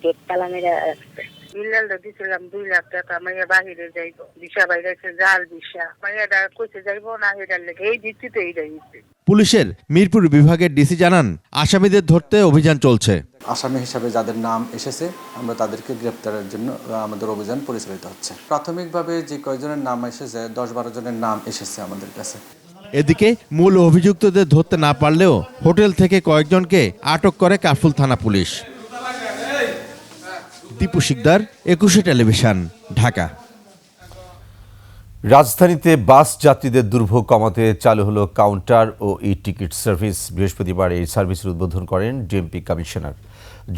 গেট তালা মেরে রাখছে। বিল্লালটা দিছিলাম 2 লাখ টাকা, মাইয়া বাহিরে যাইব, ভিসা বাইরে জাল ভিসা, মাইয়াটা কইছে যাইব না, এটার লেগে এই ভিত্তিতে এইটা হয়েছে। পুলিশের মিরপুর বিভাগের ডিসি জানান, আসামিদের ধরতে অভিযান চলছে। আসামি হিসাবে যাদের নাম এসেছে আমরা তাদেরকে গ্রেপ্তারের জন্য আমাদের অভিযান পরিচালিত হচ্ছে। প্রাথমিকভাবে যে কয়েকজনের নাম এসেছে 10-12 জনের নাম এসেছে আমাদের কাছে। এদিকে মূল অভিযুক্তদের ধরতে না পারলেও হোটেল থেকে কয়েকজনকে আটক করে কাফরুল থানা পুলিশ। দীপু শিকদার, 21 টেলিভিশন, ঢাকা। রাজধানীতে বাস যাত্রীদের দুর্ভোগ কমাতে চালু হলো কাউন্টার ও ই-টিকিট সার্ভিস। বৃহস্পতিবার এই সার্ভিসের উদ্বোধন করেন ডিএমপি কমিশনার।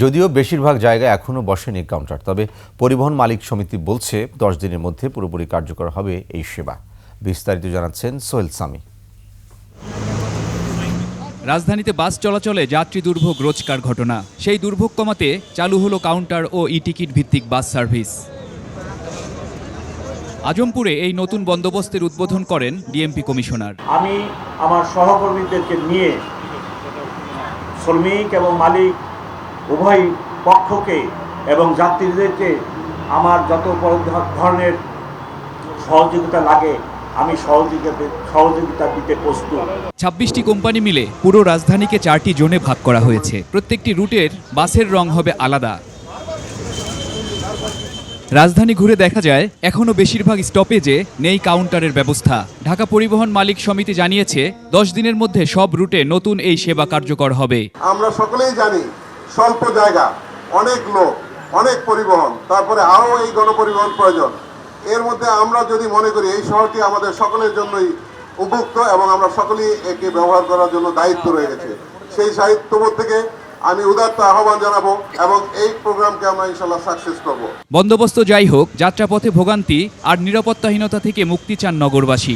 যদিও বেশিরভাগ জায়গায় এখনও বসেনি কাউন্টার, তবে পরিবহন মালিক সমিতি বলছে 10 দিনের মধ্যে পুরোপুরি কার্যকর হবে এই সেবা। বিস্তারিত জানাচ্ছেন সোহেল সামি। রাজধানীতে বাস চলাচলে যাত্রী দুর্ভোগ রোজকার ঘটনা। সেই দুর্ভোগ কমাতে চালু হলো কাউন্টার ও ই-টিকিট ভিত্তিক বাস সার্ভিস। আজমপুরে এই নতুন বন্দোবস্তের উদ্বোধন করেন ডিএমপি কমিশনার। আমি আমার সহকর্মীদেরকে নিয়ে শ্রমিক এবং মালিক উভয় পক্ষকে এবং যাত্রীদেরকে আমার যত ধরনের সহযোগিতা লাগে আমি সহযোগিতা দিতে প্রস্তুত। 26টি কোম্পানি মিলে পুরো রাজধানীকে 4টি জোনে ভাগ করা হয়েছে। প্রত্যেকটি রুটের বাসের রং হবে আলাদা। রাজধানী ঘুরে দেখা যায় এখনও বেশিরভাগ স্টপেজে নেই কাউন্টারের ব্যবস্থা। ঢাকা পরিবহন মালিক সমিতি জানিয়েছে 10 দিনের মধ্যে সব রুটে নতুন এই সেবা কার্যকর হবে। আমরা সকলেই জানি স্বল্প জায়গা, অনেক লোক, অনেক পরিবহন, তারপরে আরও এই গণপরিবহন প্রয়োজন। এর মধ্যে আমরা যদি মনে করি এই শহরটি আমাদের সকলের জন্যই উপযুক্ত এবং আমরা সকলেই একে ব্যবহার করার জন্য দায়িত্ব রয়ে গেছে, সেই দায়িত্ববোধ থেকে আমি উদাত্ত আহ্বান জানাবো এবং এই প্রোগ্রামকে আমরা ইনশাআল্লাহ সাকসেস করব। বন্দোবস্ত যাই হোক, যাত্রাপথে ভোগান্তি আর নিরাপত্তাহীনতা থেকে মুক্তি চান নগরবাসী।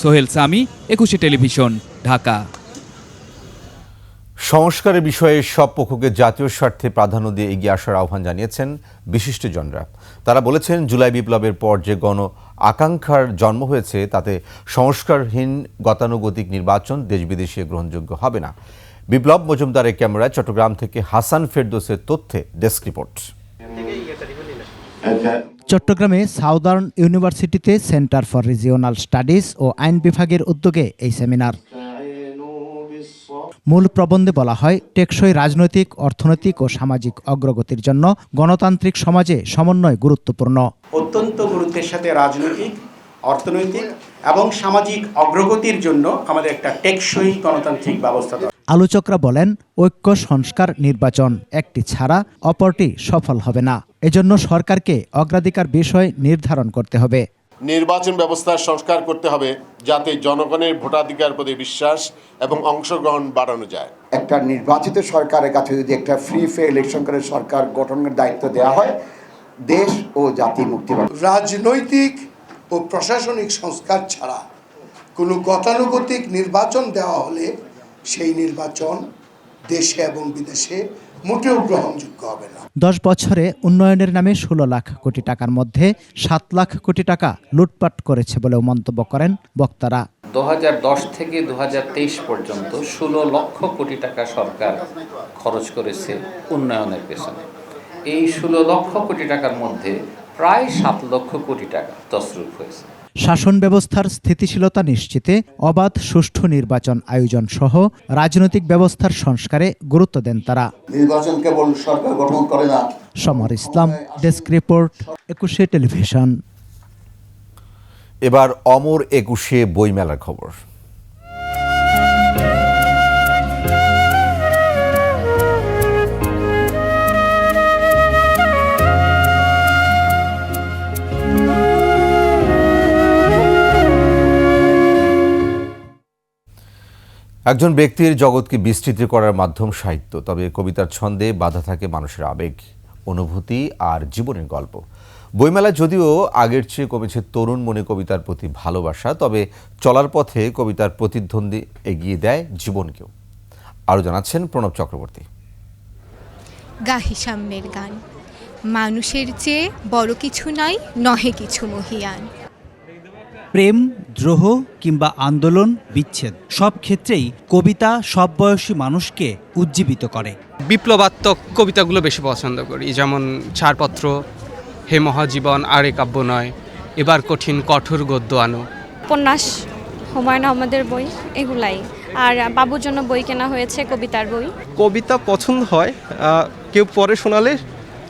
সোহেল সামি, 21 টেলিভিশন, ঢাকা। সংস্কারের বিষয়ে সব পক্ষকে জাতীয় স্বার্থে প্রাধান্য দিয়ে এগিয়ে আসার আহ্বান জানিয়েছেন বিশিষ্টজনরা। তারা বলেছেন, জুলাই বিপ্লবের পর যে গণ আকাঙ্ক্ষার জন্ম হয়েছে তাতে সংস্কারহীন গতানুগতিক নির্বাচন দেশ বিদেশে গ্রহণযোগ্য হবে না। বিপ্লব মজুমদারের ক্যামেরায় চট্টগ্রাম থেকে হাসান ফেরদৌসের তথ্যে ডেস্ক রিপোর্ট। চট্টগ্রামে সাউদার্ন ইউনিভার্সিটিতে সেন্টার ফর রিজিওনাল স্টাডিজ ও আইন বিভাগের উদ্যোগে এই সেমিনার। মূল প্রবন্ধে বলা হয়, টেকসই রাজনৈতিক, অর্থনৈতিক ও সামাজিক অগ্রগতির জন্য গণতান্ত্রিক সমাজে সমন্বয় গুরুত্বপূর্ণ। অত্যন্ত গুরুত্বের সাথে রাজনৈতিক, অর্থনৈতিক এবং সামাজিক অগ্রগতির জন্য আমাদের একটা টেকসই গণতান্ত্রিক ব্যবস্থা দরকার। আলোচকরা বলেন, ঐক্য, সংস্কার, নির্বাচন একটি ছাড়া অপরটি সফল হবে না। এজন্য সরকারকে অগ্রাধিকার বিষয় নির্ধারণ করতে হবে। নির্বাচন ব্যবস্থার সংস্কার করতে হবে যাতে জনগণের ভোটাধিকার প্রতি বিশ্বাস এবং অংশগ্রহণ বাড়ানো যায়। একটা নির্বাচিত সরকারের কাছে যদি একটা ফ্রি ফেয়ার ইলেকশন করে সরকার গঠনের দায়িত্ব দেওয়া হয়, দেশ ও জাতি মুক্তি পাবে। রাজনৈতিক ও প্রশাসনিক সংস্কার ছাড়া কোনো গতানুগতিক নির্বাচন দেওয়া হলে সেই নির্বাচন দেশে এবং বিদেশে মোটেও গ্রহণযোগ্য হবে না। 10 বছরে উন্নয়নের নামে 16 লাখ কোটি টাকার মধ্যে 7 লাখ কোটি টাকা লুটপাট করেছে বলেও মন্তব্য করেন বক্তারা। 2010 থেকে 2023 পর্যন্ত 16 লক্ষ কোটি টাকা সরকার খরচ করেছে উন্নয়নের পেছনে। এই 16 লক্ষ কোটি টাকার মধ্যে প্রায় 7 লক্ষ কোটি টাকা তছরূপ হয়েছে। শাসন ব্যবস্থার স্থিতিশীলতা নিশ্চিতে অবাধ সুষ্ঠু নির্বাচন আয়োজন সহ রাজনৈতিক ব্যবস্থার সংস্কারে গুরুত্ব দেন তারা। নির্বাচন কেবল সরকার গঠন করে না। সমর ইসলাম, ডেস্ক রিপোর্ট, 21 টেলিভিশন। এবার অমর 21 বইমেলার খবর। একজন ব্যক্তির জগৎকে বিস্তৃত করার মাধ্যম সাহিত্য, তবে কবিতার ছন্দে বাধা থাকে মানুষের আবেগ, অনুভূতি আর জীবনের গল্প। বইমেলায় যদিও আগের চেয়ে কমেছে তরুণ মনে কবিতার প্রতি ভালোবাসা, তবে চলার পথে কবিতার প্রতিদ্বন্দ্বী এগিয়ে দেয় জীবনকেও। আরও জানাচ্ছেন প্রণব চক্রবর্তী। গাহি সাম্যের গান, মানুষের চেয়ে বড় কিছু নাই, নহে কিছু মহিয়ান। প্রেম, দ্রোহ কিংবা আন্দোলন, বিচ্ছেদ, সব ক্ষেত্রেই কবিতা সব বয়সী মানুষকে উজ্জীবিত করে। বিপ্লবাত্মক কবিতাগুলো বেশি পছন্দ করি, যেমন ছাড়পত্র, হে মহাজীবন, আর এ কাব্য নয়, এবার কঠিন কঠোর গদ্য আনো। উপন্যাস হুমায়ুন আহমেদের বই এগুলাই। আর বাবুর জন্য বই কেনা হয়েছে, কবিতার বই। কবিতা পছন্দ হয়, কেউ পড়ে শোনালে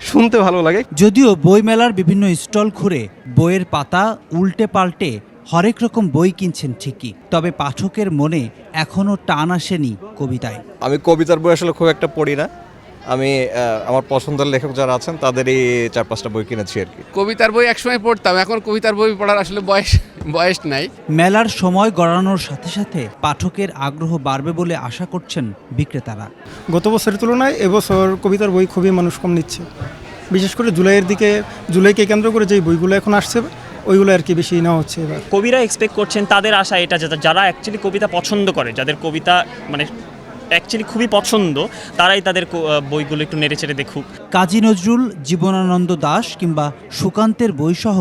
শুনতে ভালো লাগে। যদিও বইমেলার বিভিন্ন স্টল ঘুরে বইয়ের পাতা উল্টে পাল্টে হরেক রকম বই কিনছেন ঠিকই, তবে পাঠকের মনে এখনও টান আসেনি কবিতায়। আমি কবিতার বই আসলে খুব একটা পড়ি না, আমি আমার পছন্দের লেখক যারা আছেন তাদেরই 4-5টা বই কিনেছি আর কি। কবিতার বই একসময় পড়তাম, এখন কবিতার বই পড়ার আসলে বয়স নাই। মেলার সময় গড়ানোর সাথে সাথে পাঠকের আগ্রহ বাড়বে বলে আশা করছেন বিক্রেতারা। গত বছরের তুলনায় এবছর কবিতার বই খুবই মানুষ কম নিচ্ছে, বিশেষ করে জুলাইকে কেন্দ্র করে যে বইগুলো এখন আসছে ওইগুলো আর কি বেশি নেওয়া হচ্ছে এবার। কবিরা এক্সপেক্ট করছেন, তাদের আশা এটা যে যারা অ্যাকচুয়ালি কবিতা পছন্দ করে, যাদের কবিতা মানে অ্যাকচুয়ালি খুবই পছন্দ, তারাই তাদের বইগুলো একটু নেড়েচেড়ে দেখুক। কাজী নজরুল, জীবনানন্দ দাশ কিংবা সুকান্তের বইসহ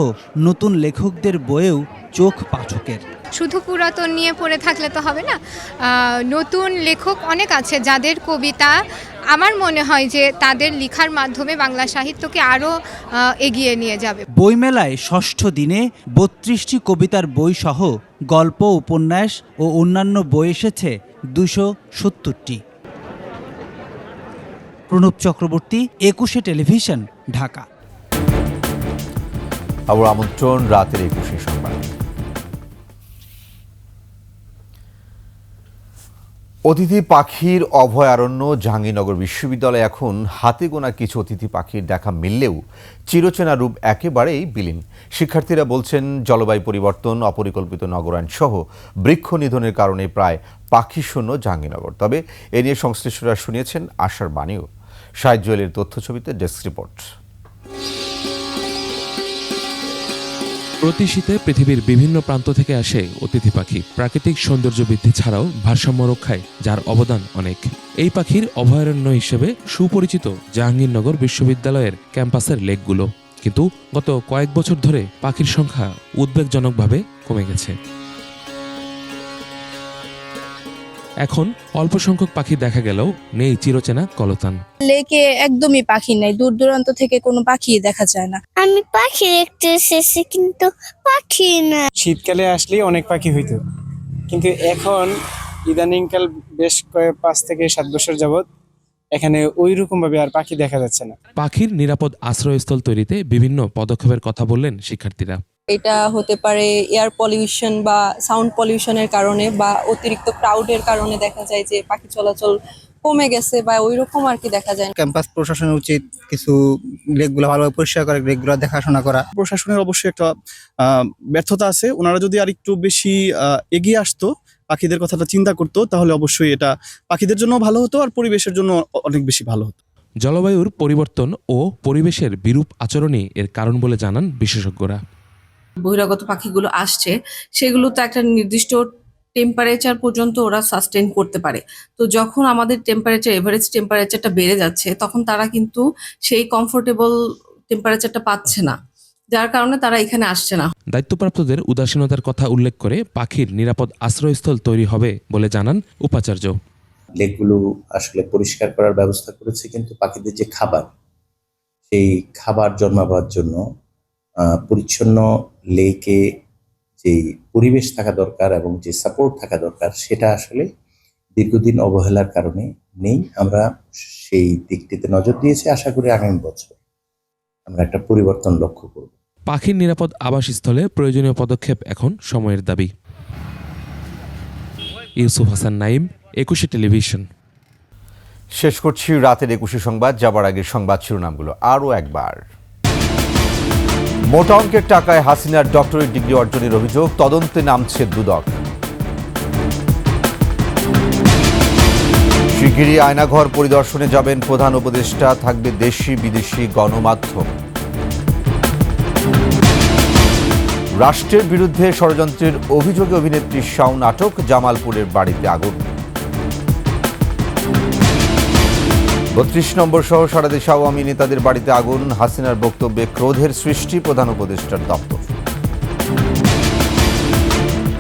নতুন লেখকদের বইয়েও চোখ পাঠকের। শুধু পুরাতন নিয়ে পড়ে থাকলে তো হবে না, নতুন লেখক অনেক আছে যাদের কবিতা আমার মনে হয় যে তাদের লেখার মাধ্যমে বাংলা সাহিত্যকে আরও এগিয়ে নিয়ে যাবে। বইমেলায় ষষ্ঠ দিনে 32টি কবিতার বইসহ গল্প, উপন্যাস ও অন্যান্য বই এসেছে 270টি। প্রণব চক্রবর্তী, 21 টেলিভিশন, ঢাকা। আবার আমন্ত্রণ রাতের 21 সংবাদ। অতিথি পাখির অভয়ারণ্য জাহাঙ্গীরনগর বিশ্ববিদ্যালয়ে এখন হাতে গোনা কিছু অতিথি পাখির দেখা মিললেও চিরচেনা রূপ একেবারেই বিলীন। শিক্ষার্থীরা বলছেন, জলবায়ু পরিবর্তন, অপরিকল্পিত নগরায়ণ সহ বৃক্ষ নিধনের কারণে প্রায় পাখিশূন্য জাহাঙ্গীরনগর। তবে এ নিয়ে সংশ্লিষ্টরা শুনিয়েছেন আশার বাণীও। শাহেদ জুয়েলের তথ্য ছবিতে ডেস্ক রিপোর্ট। প্রতি শীতে পৃথিবীর বিভিন্ন প্রান্ত থেকে আসে অতিথি পাখি। প্রাকৃতিক সৌন্দর্য বৃদ্ধি ছাড়াও ভারসাম্য রক্ষায় যার অবদান অনেক। এই পাখির অভয়ারণ্য হিসেবে সুপরিচিত জাহাঙ্গীরনগর বিশ্ববিদ্যালয়ের ক্যাম্পাসের লেকগুলো, কিন্তু গত কয়েক বছর ধরে পাখির সংখ্যা উদ্বেগজনকভাবে কমে গেছে। এখন অল্প সংখ্যক পাখি দেখা গেলেও নেই চিরচেনা কলতান। লেকে একদমই পাখি নেই, দূর দূরান্ত থেকে কোনো পাখি দেখা যায় না। আমি পাখি দেখতে এসেছি কিন্তু পাখি না। শীতকালে আসলে অনেক পাখি হইতো, কিন্তু এখন ইদানিংকাল বেশ 5 থেকে 7 বছর যাবত এখানে ওই রকম ভাবে আর পাখি দেখা যাচ্ছে না। পাখির নিরাপদ আশ্রয়স্থল তৈরিতে বিভিন্ন পদক্ষেপের কথা বললেন শিক্ষার্থীরা। এটা হতে পারে এয়ার পলিউশন বা সাউন্ড পলিউশনের কারণে বা অতিরিক্ত ক্রাউডের কারণে দেখা যায় যে পাখি চলাচল কমে গেছে বা ওই রকম আর কি দেখা যায়। ক্যাম্পাস প্রশাসনের উচিত কিছু লেকগুলো ভালোভাবে পরিষ্কার করে, লেকগুলো দেখাশোনা করা। প্রশাসনের অবশ্যই একটা ব্যর্থতা আছে, ওনারা যদি আর একটু বেশি এগিয়ে আসতো, পাখিদের কথাটা চিন্তা করতো, তাহলে অবশ্যই এটা পাখিদের জন্য ভালো হতো আর পরিবেশের জন্য অনেক বেশি ভালো হতো। জলবায়ুর পরিবর্তন ও পরিবেশের বিরূপ আচরণই এর কারণ বলে জানান বিশেষজ্ঞরা। বহিরাগত পাখিগুলো আসছে, সেগুলো তো একটা নির্দিষ্ট টেম্পারেচার পর্যন্ত ওরা সাস্টেন করতে পারে। তো যখন আমাদের এভারেজ টেম্পারেচারটা বেড়ে যাচ্ছে, তখন তারা কিন্তু সেই কমফোর্টেবল টেম্পারেচারটা পাচ্ছে না, যার কারণে তারা এখানে আসছে না। দায়িত্বপ্রাপ্তদের উদাসীনতার কথা উল্লেখ করে পাখির নিরাপদ আশ্রয়স্থল তৈরি হবে বলে জানান উপাচার্য। লেকগুলো আসলে পরিষ্কার করার ব্যবস্থা করেছে, কিন্তু পাখিদের যে খাবার, সেই খাবার জন্মাবার জন্য পরিচ্ছন্ন লেকে যে পরিবেশ থাকা দরকার এবং যে সাপোর্ট থাকা দরকার, সেটা আসলে দীর্ঘদিন অবহেলার কারণে নেই। আমরা সেই দিকটিতে নজর দিয়েছি, আশা করি আগামী বছর আমরা একটা পরিবর্তন লক্ষ্য করব। পাখির নিরাপদ আবাসস্থলে প্রয়োজনীয় পদক্ষেপ এখন সময়ের দাবি। ইউসুফ হাসান নাইম, 21 টেলিভিশন। শেষ করছি রাতের 21 সংবাদ। যাবার আগে সংবাদ শিরোনামগুলো আরও একবার। মোটা অঙ্কের টাকায় হাসিনার ডক্টরেট ডিগ্রি অর্জনের অভিযোগ, তদন্তে নামছে দুদক। শিগগিরই আয়নাঘর পরিদর্শনে যাবেন প্রধান উপদেষ্টা, থাকবে দেশি বিদেশি গণমাধ্যম। রাষ্ট্রের বিরুদ্ধে ষড়যন্ত্রের অভিযোগে অভিনেত্রী শাওন আটক, জামালপুরের বাড়িতে আগুন। 32 নম্বর সহ সারা দেশে আওয়ামী নেতাদের বাড়িতে আগুন, হাসিনার বক্তব্যে ক্রোধের সৃষ্টি, প্রধান উপদেষ্টার দপ্তর।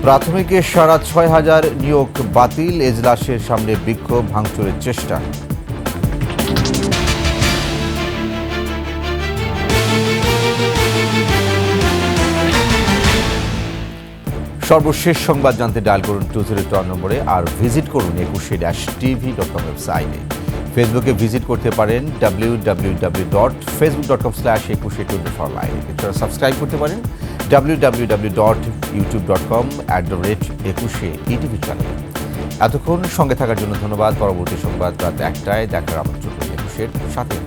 প্রাথমিকে 6,500 নিয়োগ বাতিল, এজলাসের সামনে বিক্ষোভ, ভাঙচুরের চেষ্টা। সর্বশেষ সংবাদ জানতে ডায়াল করুন 202 নম্বরে আর ভিজিট করুন 21-tv.com ওয়েবসাইটে। ফেসবুকে ভিজিট করতে পারেন www.facebook.com/2124live। এছাড়া সাবস্ক্রাইব করতে পারেন www.youtube.com/21etv চ্যানেল। এতক্ষণ সঙ্গে থাকার জন্য ধন্যবাদ। পরবর্তী সংবাদ রাত 1টায় দেখার আমন্ত্রণ 21-এর সাথে।